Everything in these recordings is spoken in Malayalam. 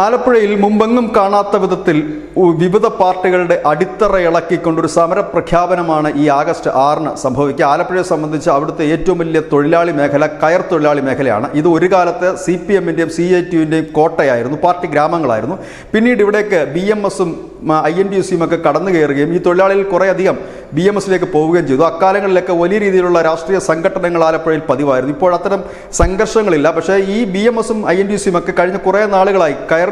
ആലപ്പുഴയിൽ മുമ്പെങ്ങും കാണാത്ത വിധത്തിൽ വിവിധ പാർട്ടികളുടെ അടിത്തറ ഇളക്കിക്കൊണ്ടൊരു സമരപ്രഖ്യാപനമാണ് ഈ ആഗസ്റ്റ് 6-ന് സംഭവിക്കുക. ആലപ്പുഴയെ സംബന്ധിച്ച് അവിടുത്തെ ഏറ്റവും വലിയ തൊഴിലാളി മേഖല കയർ തൊഴിലാളി മേഖലയാണ്. ഇത് ഒരു കാലത്ത് CPM-ന്റെയും CITU-ന്റെയും കോട്ടയായിരുന്നു, പാർട്ടി ഗ്രാമങ്ങളായിരുന്നു. പിന്നീട് ഇവിടേക്ക് BMS-ഉം INTUC-യും ഒക്കെ കടന്നു കയറുകയും ഈ തൊഴിലാളികൾ കുറേയധികം BMS-ലേക്ക് പോവുകയും ചെയ്തു. അക്കാലങ്ങളിലൊക്കെ വലിയ രീതിയിലുള്ള രാഷ്ട്രീയ സംഘടനകൾ ആലപ്പുഴയിൽ പതിവായിരുന്നു. ഇപ്പോൾ അത്തരം സംഘർഷങ്ങളില്ല. പക്ഷേ ഈ BMS-ഉം INTUC-യും ഒക്കെ കഴിഞ്ഞ കുറേ നാളുകളായി കയർ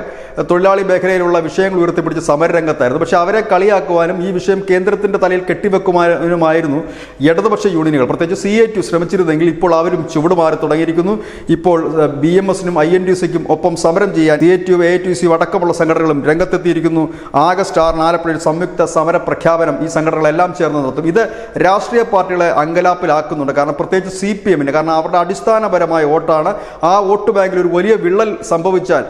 തൊഴിലാളി മേഖലയിലുള്ള വിഷയങ്ങൾ ഉയർത്തിപ്പിടിച്ച് സമരരംഗത്തായിരുന്നു. പക്ഷേ അവരെ കളിയാക്കുവാനും ഈ വിഷയം കേന്ദ്രത്തിൻ്റെ തലയിൽ കെട്ടിവെക്കുവാനുമായിരുന്നു ഇടതുപക്ഷ യൂണിയനുകൾ, പ്രത്യേകിച്ച് CITU ശ്രമിച്ചിരുന്നെങ്കിൽ ഇപ്പോൾ അവരും ചുവടുമാറി തുടങ്ങിയിരിക്കുന്നു. ഇപ്പോൾ BMS-നും INTUC-ക്കും ഒപ്പം സമരം ചെയ്യാൻ CITU, AITUC അടക്കമുള്ള സംഘടനകളും രംഗത്തെത്തിയിരിക്കുന്നു. ആഗസ്റ്റ് 6-ന് ആലപ്പുഴയിൽ സംയുക്ത സമര പ്രഖ്യാപനം ഈ സംഘടനകളെല്ലാം ചേർന്ന് നടത്തും. ഇത് രാഷ്ട്രീയ പാർട്ടികളെ അങ്കലാപ്പിലാക്കുന്നുണ്ട്. കാരണം പ്രത്യേകിച്ച് CPM-ന്, കാരണം അവരുടെ അടിസ്ഥാനപരമായ വോട്ടാണ്. ആ വോട്ട് ബാങ്കിൽ ഒരു വലിയ വിള്ളൽ സംഭവിച്ചാൽ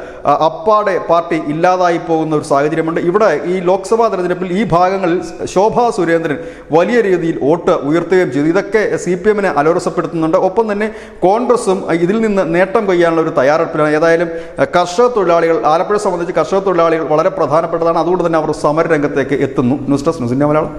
അപ്പാടെ പാർട്ടി ഇല്ലാതായി പോകുന്ന ഒരു സാഹചര്യമുണ്ട്. ഇവിടെ ഈ ലോക്സഭാ തെരഞ്ഞെടുപ്പിൽ ഈ ഭാഗങ്ങളിൽ ശോഭാ സുരേന്ദ്രൻ വലിയ രീതിയിൽ വോട്ട് ഉയർത്തുകയും ചെയ്തു. ഇതൊക്കെ CPM-നെ അലോരസപ്പെടുത്തുന്നുണ്ട്. ഒപ്പം തന്നെ കോൺഗ്രസും ഇതിൽ നിന്ന് നേട്ടം കൊയ്യാനുള്ള ഒരു തയ്യാറെടുപ്പിലാണ്. ഏതായാലും കർഷക തൊഴിലാളികൾ, ആലപ്പുഴയെ സംബന്ധിച്ച് കർഷക തൊഴിലാളികൾ വളരെ പ്രധാനപ്പെട്ടതാണ്. അതുകൊണ്ട് തന്നെ അവർ സമരരംഗത്തേക്ക് എത്തുന്നു. News desk news India Malayalam.